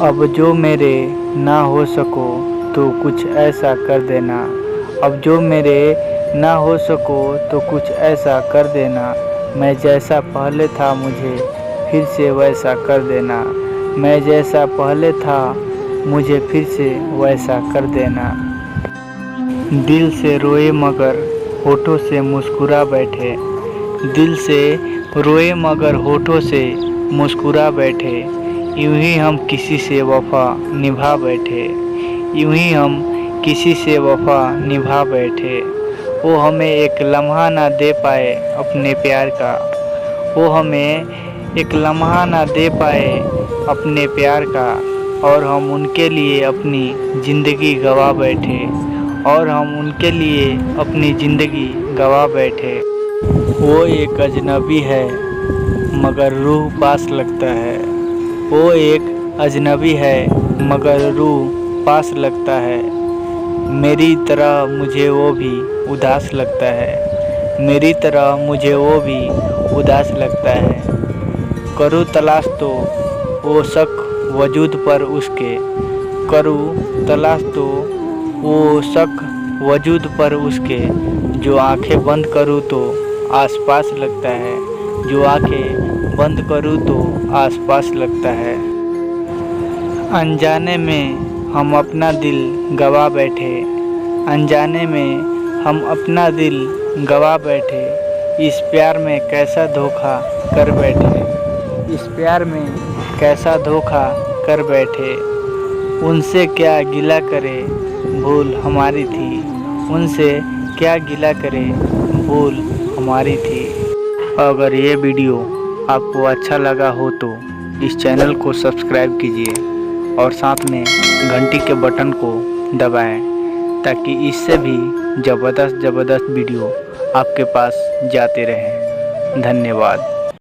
अब जो मेरे ना हो सको तो कुछ ऐसा कर देना। अब जो मेरे ना हो सको तो कुछ ऐसा कर देना। मैं जैसा पहले था मुझे फिर से वैसा कर देना। मैं जैसा पहले था मुझे फिर से वैसा कर देना। दिल से रोए मगर होठों से मुस्कुरा बैठे। दिल से रोए मगर होठों से मुस्कुरा बैठे। यूं ही हम किसी से वफ़ा निभा बैठे। यूं ही हम किसी से वफ़ा निभा बैठे। वो हमें एक लम्हा ना दे पाए अपने प्यार का। वो हमें एक लम्हा ना दे पाए अपने प्यार का। और हम उनके लिए अपनी ज़िंदगी गवा बैठे। और हम उनके लिए अपनी ज़िंदगी गवा बैठे। वो एक अजनबी है मगर रूह पास लगता है। वो एक अजनबी है मगर रूह पास लगता है। मेरी तरह मुझे वो भी उदास लगता है। मेरी तरह मुझे वो भी उदास लगता है। करूँ तलाश तो वो शक वजूद पर उसके। करूँ तलाश तो वो शक वजूद पर उसके। जो आंखें बंद करूँ तो आसपास लगता है। जो आंखें बंद करूँ तो आसपास लगता है। अनजाने में हम अपना दिल गवा बैठे। अनजाने में हम अपना दिल गवा बैठे। इस प्यार में कैसा धोखा कर बैठे। इस प्यार में कैसा धोखा कर बैठे। उनसे क्या गिला करे भूल हमारी थी। उनसे क्या गिला करे भूल हमारी थी। अगर ये वीडियो आपको अच्छा लगा हो तो इस चैनल को सब्सक्राइब कीजिए और साथ में घंटी के बटन को दबाएं ताकि इससे भी ज़बरदस्त वीडियो आपके पास जाते रहें। धन्यवाद।